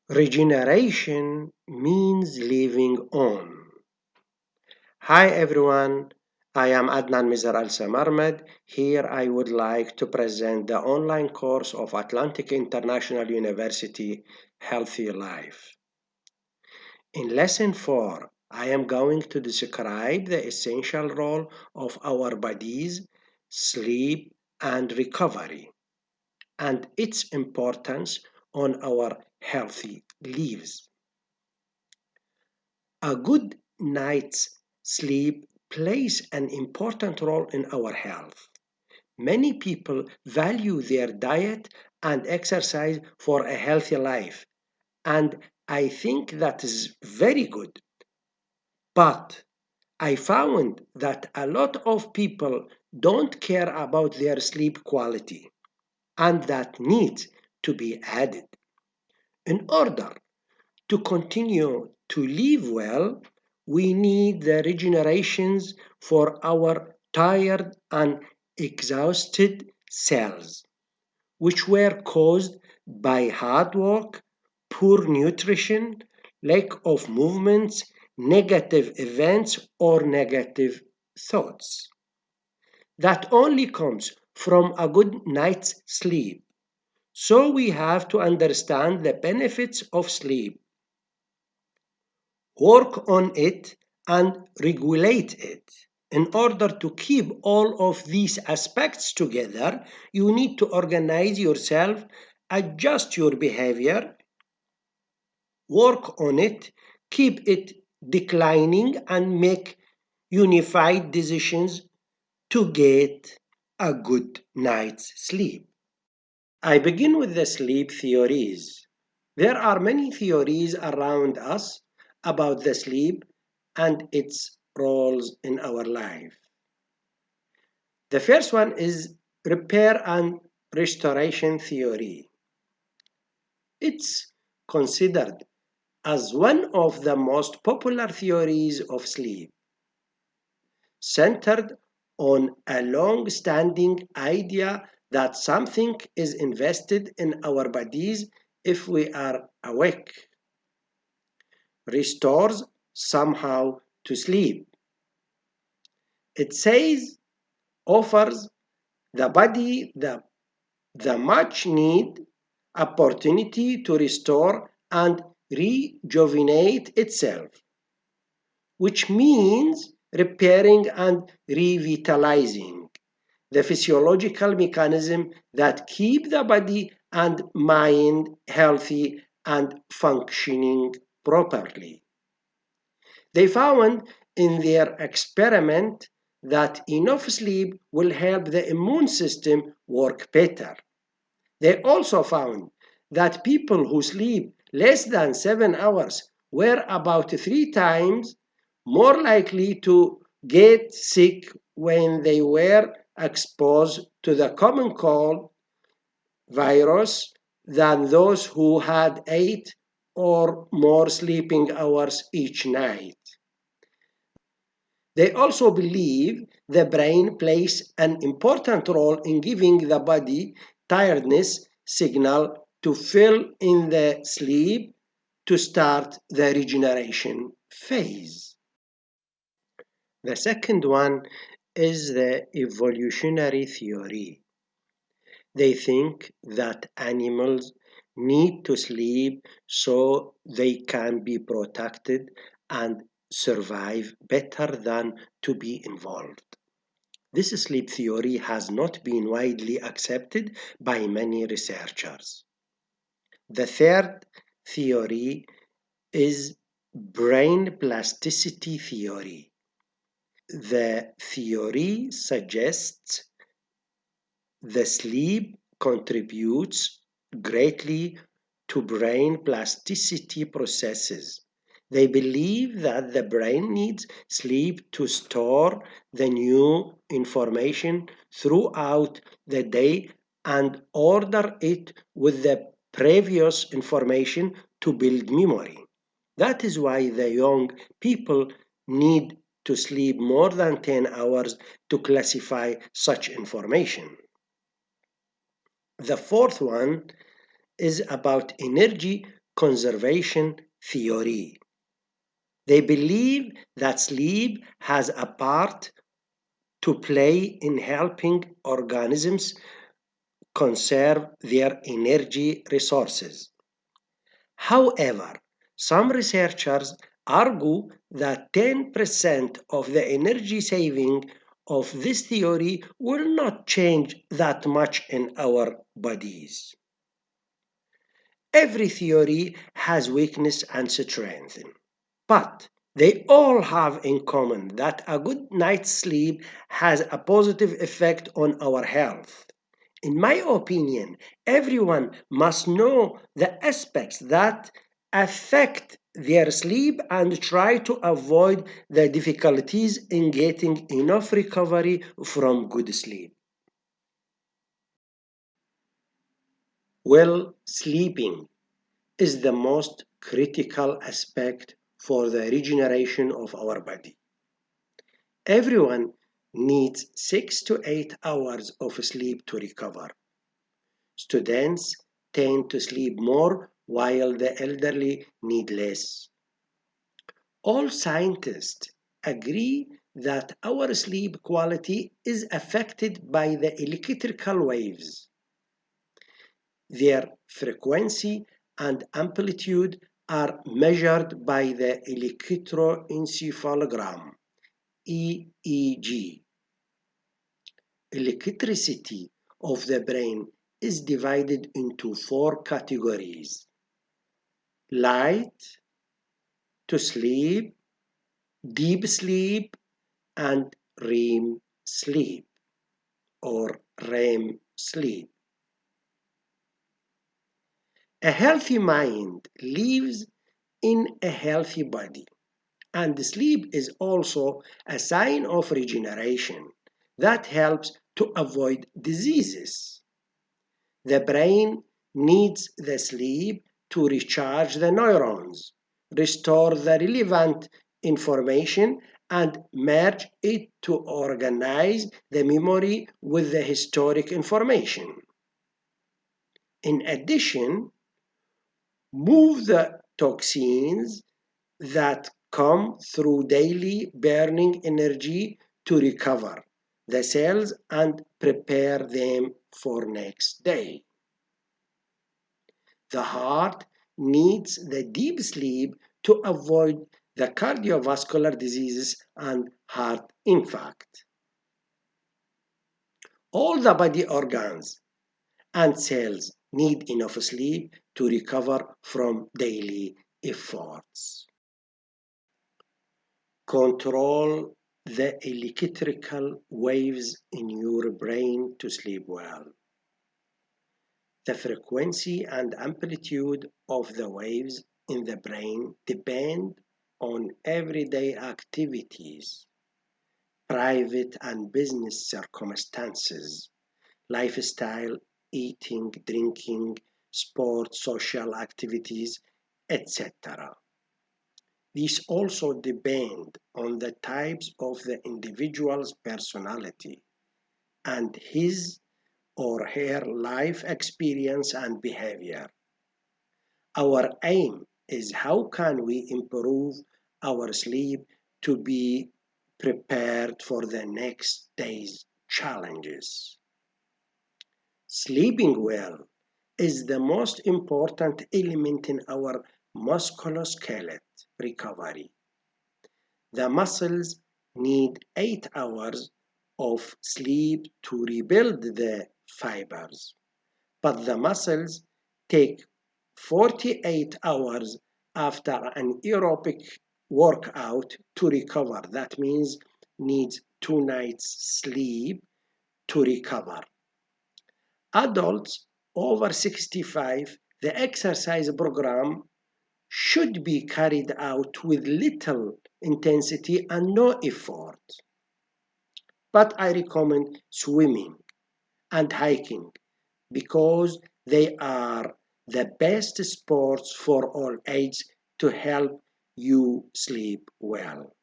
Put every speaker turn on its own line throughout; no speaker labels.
Regeneration means living on. Hi everyone, I am Adnan Al Samarmad. Here I would like to present the online course of Atlantic International University Healthy Life. In lesson 4, I am going to describe the essential role of our bodies, sleep, and recovery, and its importance on our healthy lives. A good night's sleep plays an important role in our health. Many people value their diet and exercise for a healthy life, and I think that is very good. But I found that a lot of people don't care about their sleep quality, and that needs to be added. In order to continue to live well, we need the regenerations for our tired and exhausted cells, which were caused by hard work, poor nutrition, lack of movements, negative events, or negative thoughts. That only comes from a good night's sleep. So we have to understand the benefits of sleep, work on it, and regulate it. In order to keep all of these aspects together, you need to organize yourself, adjust your behavior, work on it, keep it declining, and make unified decisions to get a good night's sleep. I begin with the sleep theories. There are many theories around us about the sleep and its roles in our life. The first one is repair and restoration theory. It's considered as one of the most popular theories of sleep, centered on a long standing idea that something is invested in our bodies if we are awake, restores somehow to sleep. It says offers the body the much need opportunity to restore and rejuvenate itself, which means repairing and revitalizing the physiological mechanism that keep the body and mind healthy and functioning properly. They found in their experiment that enough sleep will help the immune system work better. They also found that people who sleep less than 7 hours were about 3 times more likely to get sick when they were exposed to the common cold virus than those who had 8 or more sleeping hours each night. They also believe the brain plays an important role in giving the body tiredness signal to fill in the sleep to start the regeneration phase. The second one is the evolutionary theory. They think that animals need to sleep so they can be protected and survive better than to be involved. This sleep theory has not been widely accepted by many researchers. The third theory is brain plasticity theory. The theory suggests the sleep contributes greatly to brain plasticity processes. They believe that the brain needs sleep to store the new information throughout the day and order it with the previous information to build memory. That is why the young people need to sleep more than 10 hours to classify such information. The fourth one is about energy conservation theory. They believe that sleep has a part to play in helping organisms conserve their energy resources. However, some researchers argue that 10% of the energy saving of this theory will not change that much in our bodies. Every theory has weakness and strength, but they all have in common that a good night's sleep has a positive effect on our health. In my opinion, everyone must know the aspects that affect their sleep and try to avoid the difficulties in getting enough recovery from good sleep. Well, sleeping is the most critical aspect for the regeneration of our body. Everyone needs 6 to 8 hours of sleep to recover. Students tend to sleep more while the elderly need less. All scientists agree that our sleep quality is affected by the electrical waves. Their frequency and amplitude are measured by the electroencephalogram EEG. Electricity of the brain is divided into four categories: light, to sleep, deep sleep, and REM sleep or REM sleep. A healthy mind lives in a healthy body, and sleep is also a sign of regeneration that helps to avoid diseases. The brain needs the sleep to recharge the neurons, restore the relevant information, and merge it to organize the memory with the historic information. In addition, move the toxins that come through daily burning energy to recover the cells and prepare them for next day. The heart needs the deep sleep to avoid the cardiovascular diseases and heart infarct. All the body organs and cells need enough sleep to recover from daily efforts. Control the electrical waves in your brain to sleep well. The frequency and amplitude of the waves in the brain depend on everyday activities, private and business circumstances, lifestyle, eating, drinking, sports, social activities, etc. These also depend on the types of the individual's personality and his or her life experience and behavior. Our aim is how can we improve our sleep to be prepared for the next day's challenges. Sleeping well is the most important element in our musculoskeletal recovery. The muscles need 8 hours of sleep to rebuild the fibers, but the muscles take 48 hours after an aerobic workout to recover. That means needs 2 nights sleep to recover. Adults over 65, the exercise program should be carried out with little intensity and no effort. But I recommend swimming and hiking because they are the best sports for all ages to help you sleep well.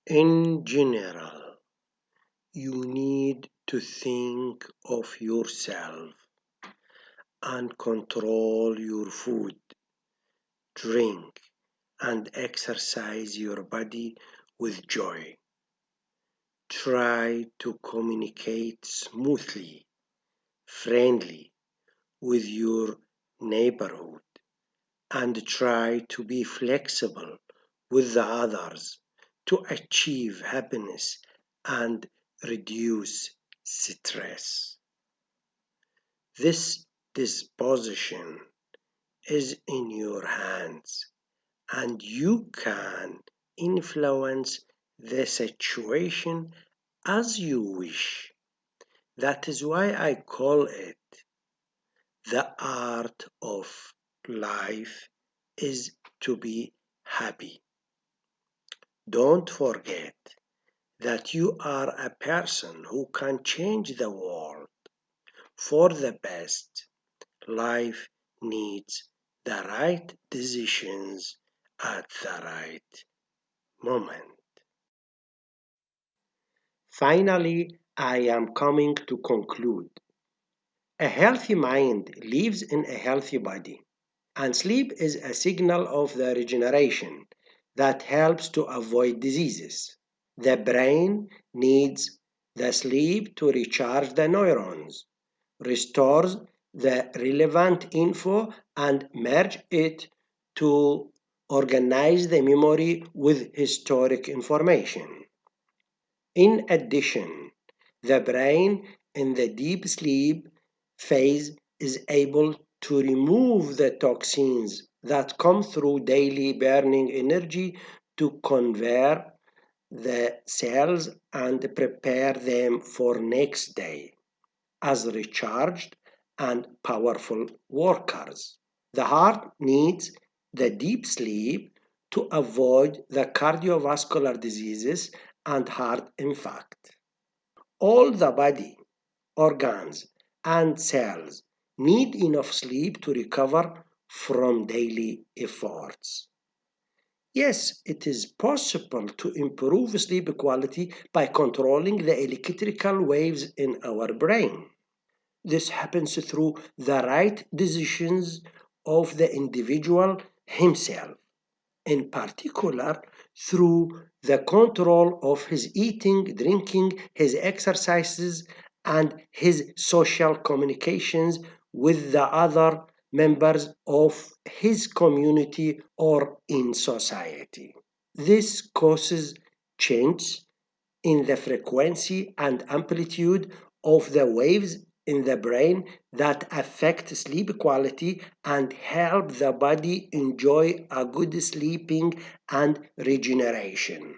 In general, you need to think of yourself and control your food, drink, and exercise your body with joy. Try to communicate smoothly, friendly with your neighborhood, and try to be flexible with the others to achieve happiness and reduce stress. This disposition is in your hands, and you can influence the situation as you wish. That is why I call it the art of life is to be happy. Don't forget that you are a person who can change the world for the best. Life needs the right decisions at the right moment. Finally, I am coming to conclude. A healthy mind lives in a healthy body, and sleep is a signal of the regeneration that helps to avoid diseases. The brain needs the sleep to recharge the neurons, restores the relevant info, and merge it to organize the memory with historic information. In addition, the brain in the deep sleep phase is able to remove the toxins that come through daily burning energy to convert the cells and prepare them for next day as recharged and powerful workers. The heart needs the deep sleep to avoid the cardiovascular diseases and heart infarct. All the body, organs, and cells need enough sleep to recover from daily efforts. Yes, it is possible to improve sleep quality by controlling the electrical waves in our brain. This happens through the right decisions of the individual himself, in particular through the control of his eating, drinking, his exercises, and his social communications with the other members of his community or in society. This causes change in the frequency and amplitude of the waves in the brain that affect sleep quality and help the body enjoy a good sleeping and regeneration.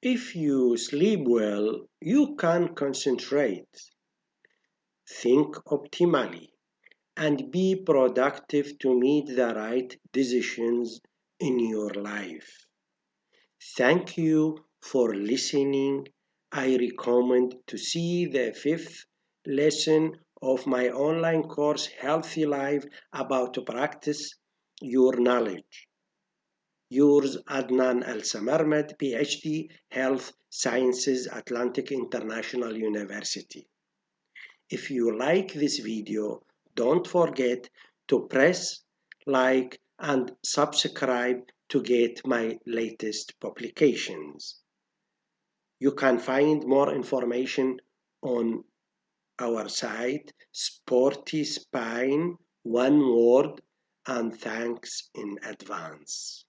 If you sleep well, you can concentrate, think optimally, and be productive to meet the right decisions in your life. Thank you for listening. I recommend to see the fifth lesson of my online course Healthy Life about to practice your knowledge. Yours Adnan Al Samarmad, PhD, Health Sciences, Atlantic International University. If you like this video, don't forget to press like and subscribe to get my latest publications. You can find more information on our site, Sporty Spine, one word, and thanks in advance.